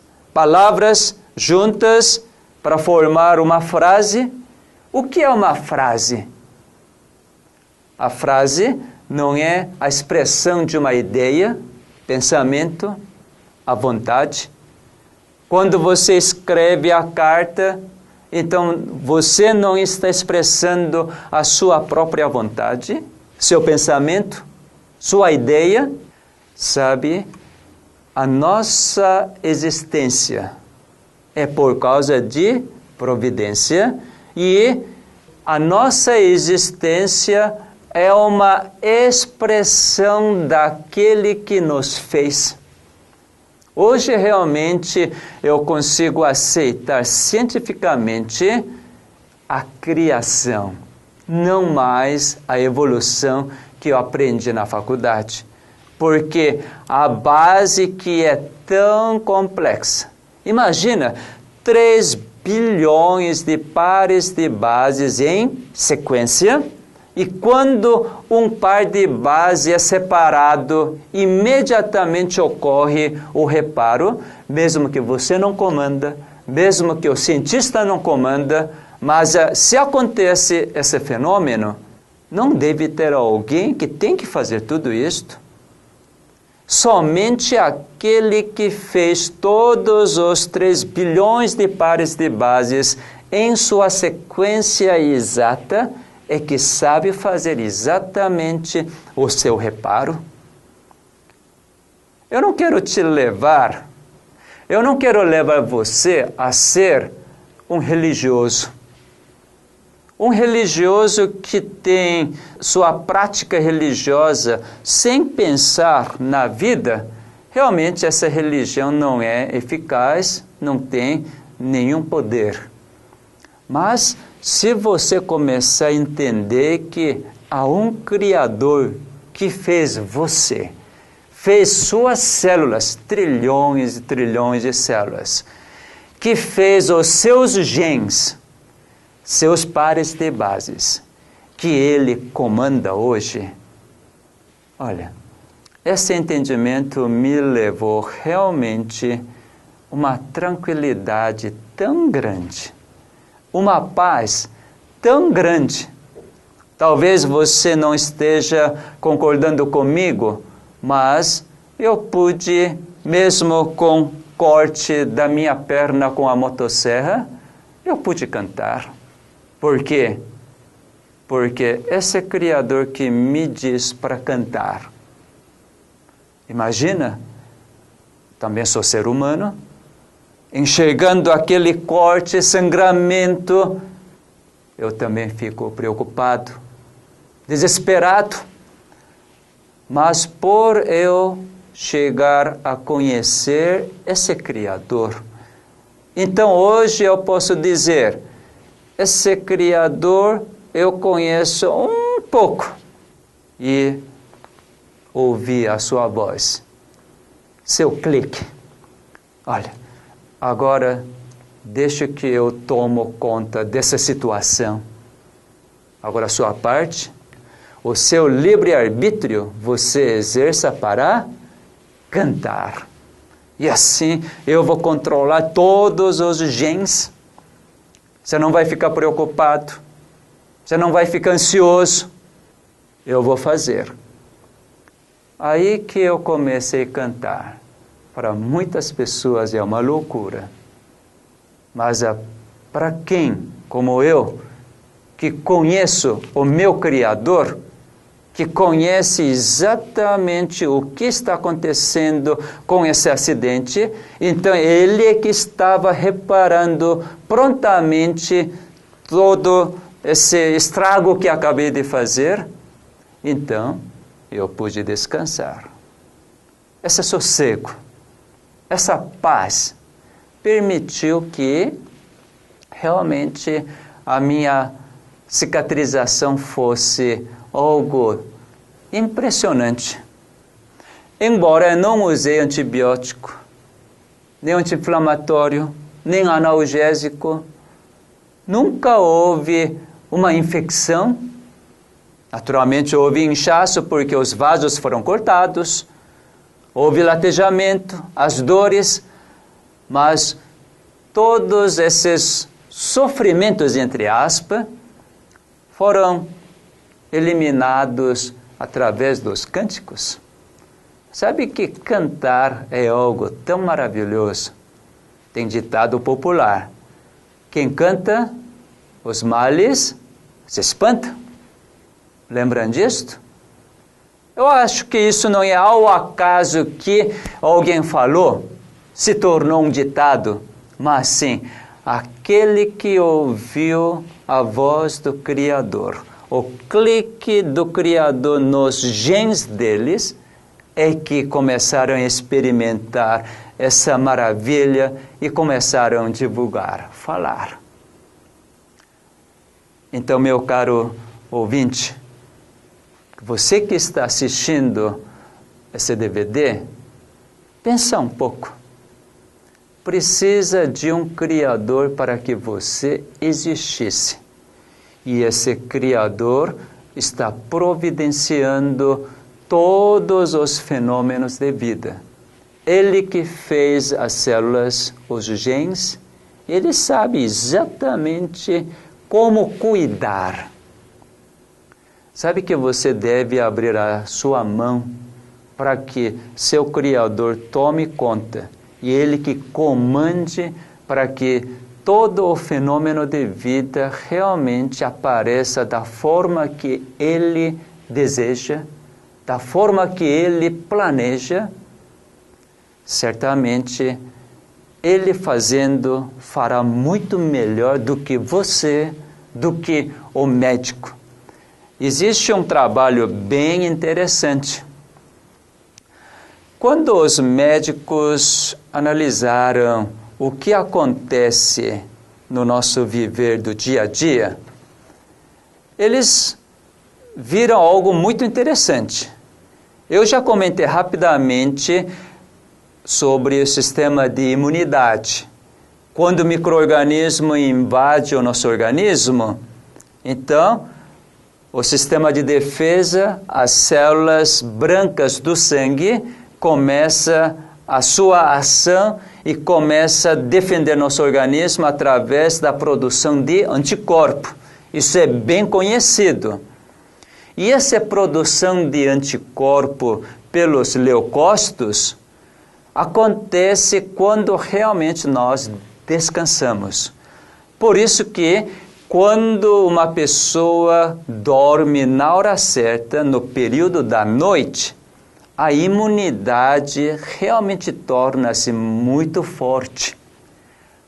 juntas para formar uma frase. O que é uma frase? A frase não é a expressão de uma ideia, pensamento, a vontade. Quando você escreve a carta, então você não está expressando a sua própria vontade, seu pensamento, sua ideia. Sabe, a nossa existência é por causa de providência e a nossa existência é uma expressão daquele que nos fez. Hoje realmente eu consigo aceitar cientificamente a criação, não mais a evolução que eu aprendi na faculdade. Porque a base que é tão complexa. Imagina 3 bilhões de pares de bases em sequência. E quando um par de bases é separado, imediatamente ocorre o reparo, mesmo que você não comanda, mesmo que o cientista não comanda, mas se acontece esse fenômeno, não deve ter alguém que tem que fazer tudo isto. Somente aquele que fez todos os 3 bilhões de pares de bases em sua sequência exata é que sabe fazer exatamente o seu reparo. Eu não quero levar você a ser um religioso. Um religioso que tem sua prática religiosa sem pensar na vida, realmente essa religião não é eficaz, não tem nenhum poder. Mas se você começar a entender que há um Criador que fez você, fez suas células, trilhões e trilhões de células, que fez os seus genes, seus pares de bases, que Ele comanda hoje. Olha, esse entendimento me levou realmente uma tranquilidade tão grande, uma paz tão grande. Talvez você não esteja concordando comigo, mas eu pude, mesmo com corte da minha perna com a motosserra, eu pude cantar. Por quê? Porque esse Criador que me diz para cantar. Imagina, também sou ser humano, enxergando aquele corte, sangramento, eu também fico preocupado, desesperado. Mas por eu chegar a conhecer esse Criador, então hoje eu posso dizer, esse Criador eu conheço um pouco e ouvi a sua voz. seu clique. Olha, agora deixa que eu tomo conta dessa situação. Agora a sua parte, o seu livre-arbítrio você exerça para cantar. E assim eu vou controlar todos os genes. Você não vai ficar preocupado. Você não vai ficar ansioso. Eu vou fazer. Aí que eu comecei a cantar. Para muitas pessoas é uma loucura. Mas para quem, como eu, que conheço o meu Criador, que conhece exatamente o que está acontecendo com esse acidente, então ele é que estava reparando prontamente todo esse estrago que acabei de fazer, então eu pude descansar. Esse sossego, essa paz, permitiu que realmente a minha cicatrização fosse algo impressionante. Embora eu não usei antibiótico, nem anti-inflamatório, nem analgésico, nunca houve uma infecção. Naturalmente houve inchaço porque os vasos foram cortados, houve latejamento, as dores, mas todos esses sofrimentos, entre aspas, foram eliminados através dos cânticos. Sabe que cantar é algo tão maravilhoso? Tem ditado popular: quem canta, os males se espantam. Lembram disto? Eu acho que isso não é ao acaso que alguém falou, se tornou um ditado, mas sim, aquele que ouviu a voz do Criador, o clique do Criador nos genes deles, é que começaram a experimentar essa maravilha e começaram a divulgar, falar. Então, meu caro ouvinte, você que está assistindo esse DVD, pensa um pouco. Precisa de um Criador para que você existisse. E esse Criador está providenciando todos os fenômenos de vida. Ele que fez as células, os genes, ele sabe exatamente como cuidar. Sabe que você deve abrir a sua mão para que seu Criador tome conta e ele que comande para que todo o fenômeno de vida realmente apareça da forma que ele deseja, da forma que ele planeja. Certamente, ele fazendo fará muito melhor do que você, do que o médico. Existe um trabalho bem interessante. Quando os médicos analisaram o que acontece no nosso viver do dia a dia, eles viram algo muito interessante. Eu já comentei rapidamente sobre o sistema de imunidade. Quando o micro-organismo invade o nosso organismo, então o sistema de defesa, as células brancas do sangue, começa a sua ação e começa a defender nosso organismo através da produção de anticorpos. Isso é bem conhecido. E essa produção de anticorpo pelos leucócitos acontece quando realmente nós descansamos. Por isso que quando uma pessoa dorme na hora certa, no período da noite, a imunidade realmente torna-se muito forte.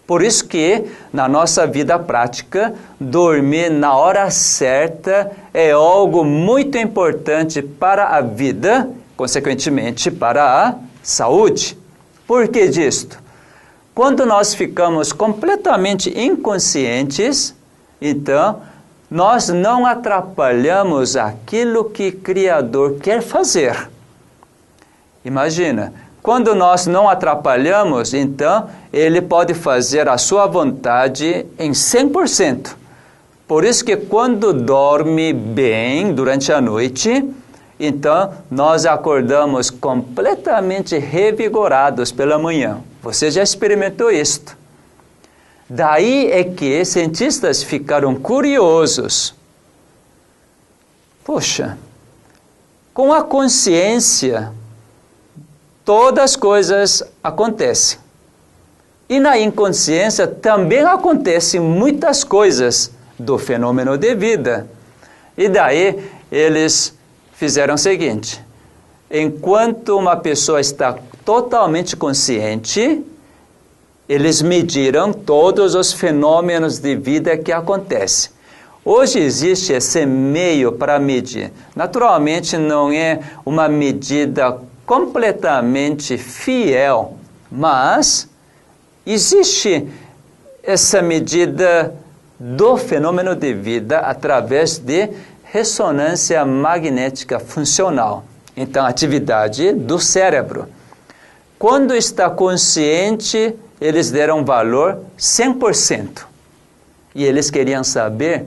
Por isso que, na nossa vida prática, dormir na hora certa é algo muito importante para a vida, consequentemente para a saúde. Por que disto? Quando nós ficamos completamente inconscientes, então, nós não atrapalhamos aquilo que o Criador quer fazer. Imagina, quando nós não atrapalhamos, então ele pode fazer a sua vontade em 100%. Por isso que quando dorme bem durante a noite, então nós acordamos completamente revigorados pela manhã. Você já experimentou isto? Daí é que cientistas ficaram curiosos. Poxa, com a consciência, todas as coisas acontecem. E na inconsciência também acontecem muitas coisas do fenômeno de vida. E daí eles fizeram o seguinte: enquanto uma pessoa está totalmente consciente, eles mediram todos os fenômenos de vida que acontecem. Hoje existe esse meio para medir. Naturalmente não é uma medida completamente fiel, mas existe essa medida do fenômeno de vida através de ressonância magnética funcional. Então, atividade do cérebro. Quando está consciente, eles deram valor 100%. E eles queriam saber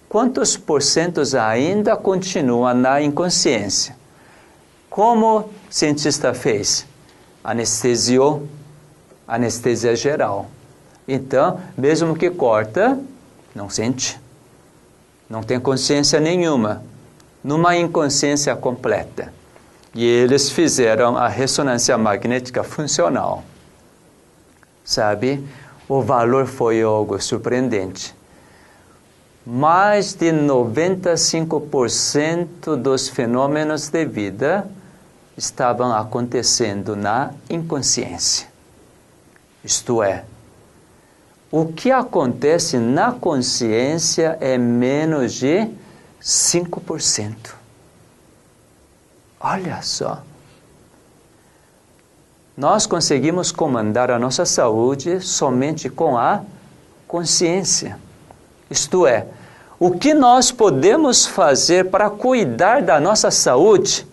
quantos porcentos ainda continuam na inconsciência. Como o cientista fez? Anestesiou, anestesia geral. Então, mesmo que corta, não sente. Não tem consciência nenhuma. Numa inconsciência completa. E eles fizeram a ressonância magnética funcional. Sabe? O valor foi algo surpreendente. Mais de 95% dos fenômenos de vida estavam acontecendo na inconsciência. Isto é, o que acontece na consciência é menos de 5%. Olha só. Nós conseguimos comandar a nossa saúde somente com a consciência. Isto é, o que nós podemos fazer para cuidar da nossa saúde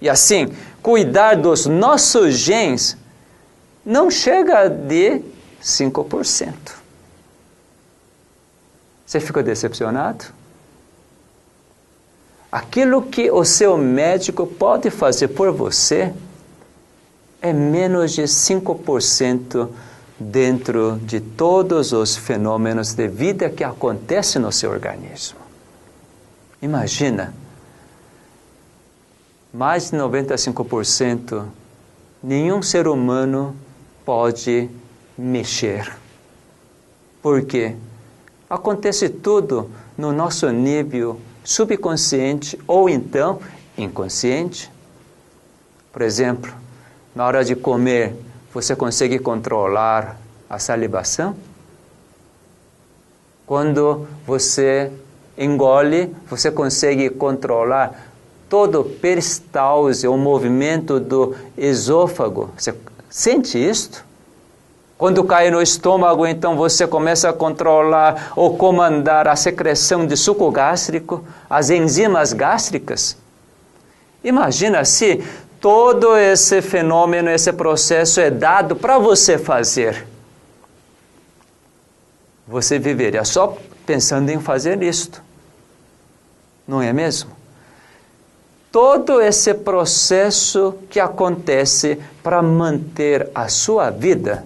e assim cuidar dos nossos genes não chega de 5%. Você ficou decepcionado? Aquilo que o seu médico pode fazer por você é menos de 5% dentro de todos os fenômenos de vida que acontecem no seu organismo. Imagina, mais de 95%, nenhum ser humano pode mexer. Por quê? Acontece tudo no nosso nível subconsciente ou então inconsciente. Por exemplo, na hora de comer, você consegue controlar a salivação? Quando você engole, você consegue controlar todo o peristalse, o movimento do esôfago. Você sente isto? Quando cai no estômago, então você começa a controlar ou comandar a secreção de suco gástrico, as enzimas gástricas. Imagina se todo esse fenômeno, esse processo é dado para você fazer. Você viveria só pensando em fazer isto. Não é mesmo? Todo esse processo que acontece para manter a sua vida,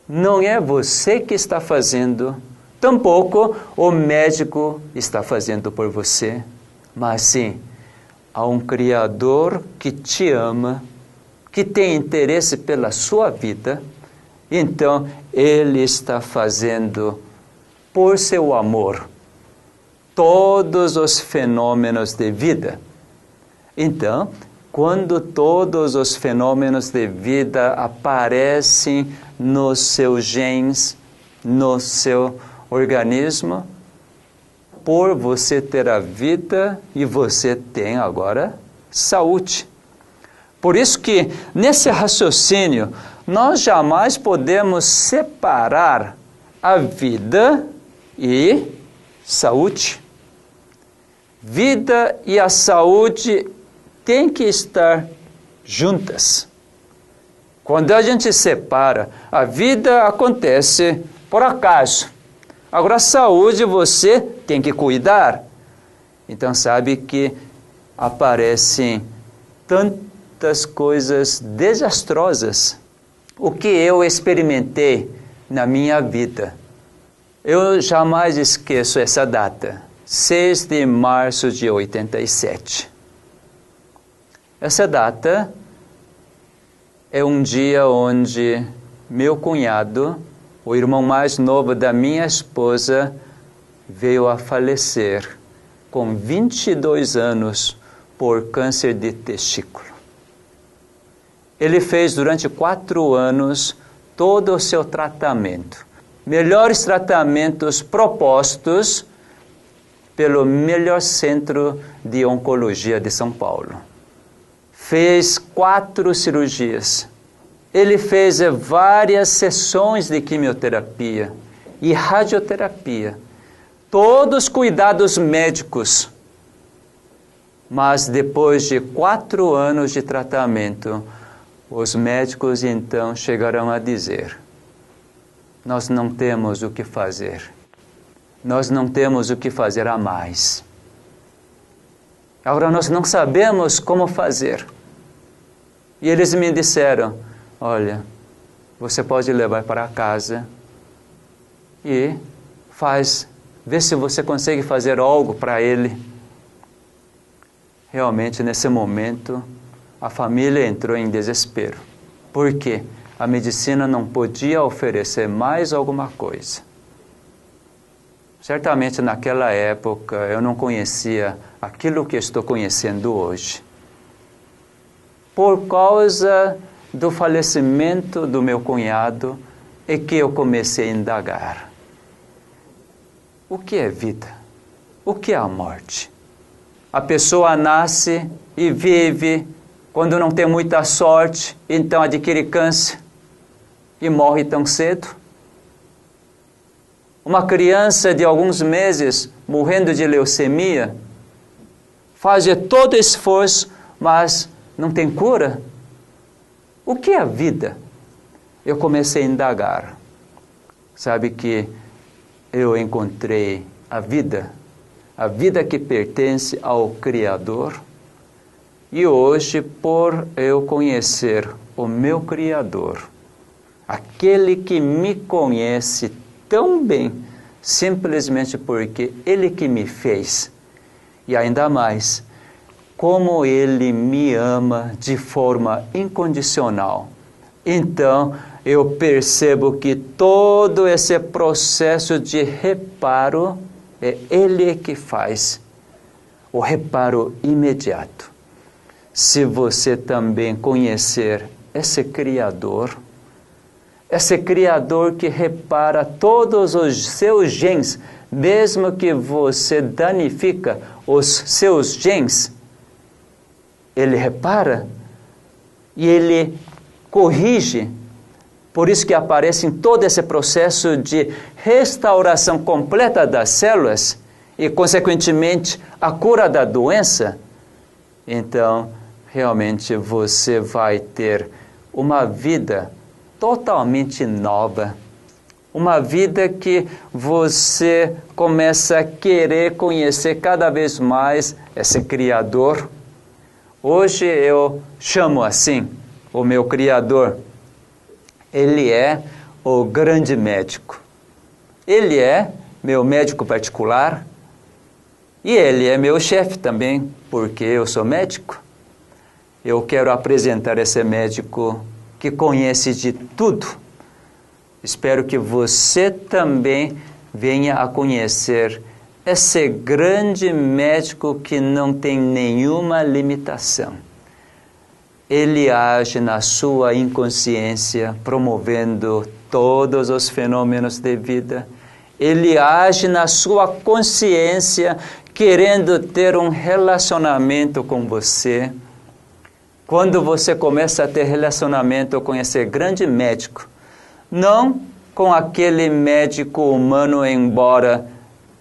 não é você que está fazendo, tampouco o médico está fazendo por você, mas sim, há um Criador que te ama, que tem interesse pela sua vida, então Ele está fazendo por seu amor todos os fenômenos de vida. Então, quando todos os fenômenos de vida aparecem nos seus genes, no seu organismo, por você ter a vida e você tem agora saúde. Por isso que nesse raciocínio nós jamais podemos separar a vida e saúde. Vida e a saúde têm que estar juntas. Quando a gente separa, a vida acontece por acaso. Agora, a saúde você tem que cuidar. Então, sabe que aparecem tantas coisas desastrosas. O que eu experimentei na minha vida. Eu jamais esqueço essa data, 6 de março de 87. Essa data é um dia onde meu cunhado, o irmão mais novo da minha esposa, veio a falecer com 22 anos por câncer de testículo. Ele fez durante 4 anos todo o seu tratamento. Melhores tratamentos propostos pelo melhor centro de oncologia de São Paulo. Fez 4 cirurgias. Ele fez várias sessões de quimioterapia e radioterapia. Todos cuidados médicos. Mas depois de 4 anos de tratamento, os médicos então chegaram a dizer: nós não temos o que fazer. Nós não temos o que fazer a mais. Agora nós não sabemos como fazer. E eles me disseram: olha, você pode levar para casa e vê se você consegue fazer algo para ele. Realmente, nesse momento, a família entrou em desespero. Por quê? A medicina não podia oferecer mais alguma coisa. Certamente naquela época eu não conhecia aquilo que estou conhecendo hoje. Por causa do falecimento do meu cunhado é que eu comecei a indagar. O que é vida? O que é a morte? A pessoa nasce e vive, quando não tem muita sorte, então adquire câncer e morre tão cedo. Uma criança de alguns meses morrendo de leucemia, faz todo esforço, mas não tem cura. O que é a vida? Eu comecei a indagar. Sabe que eu encontrei a vida que pertence ao Criador. E hoje, por eu conhecer o meu Criador, aquele que me conhece tão bem, simplesmente porque Ele que me fez, e ainda mais, como Ele me ama de forma incondicional. Então, eu percebo que todo esse processo de reparo é Ele que faz, o reparo imediato. Se você também conhecer esse Criador que repara todos os seus genes, mesmo que você danifica os seus genes, Ele repara e Ele corrige. Por isso que aparece em todo esse processo de restauração completa das células e, consequentemente, a cura da doença. Então, realmente você vai ter uma vida totalmente nova. Uma vida que você começa a querer conhecer cada vez mais esse Criador. Hoje eu chamo assim o meu Criador. Ele é o grande médico. Ele é meu médico particular e ele é meu chefe também, porque eu sou médico. Eu quero apresentar esse médico que conhece de tudo. Espero que você também venha a conhecer esse grande médico que não tem nenhuma limitação. Ele age na sua inconsciência, promovendo todos os fenômenos de vida. Ele age na sua consciência, querendo ter um relacionamento com você. Quando você começa a ter relacionamento com esse grande médico, não com aquele médico humano, embora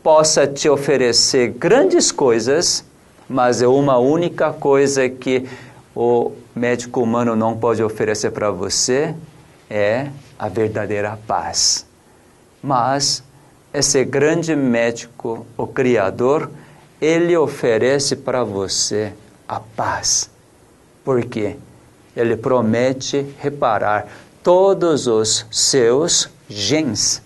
possa te oferecer grandes coisas, mas é uma única coisa que o médico humano não pode oferecer para você é a verdadeira paz. Mas esse grande médico, o Criador, ele oferece para você a paz. Por quê? Ele promete reparar todos os seus genes.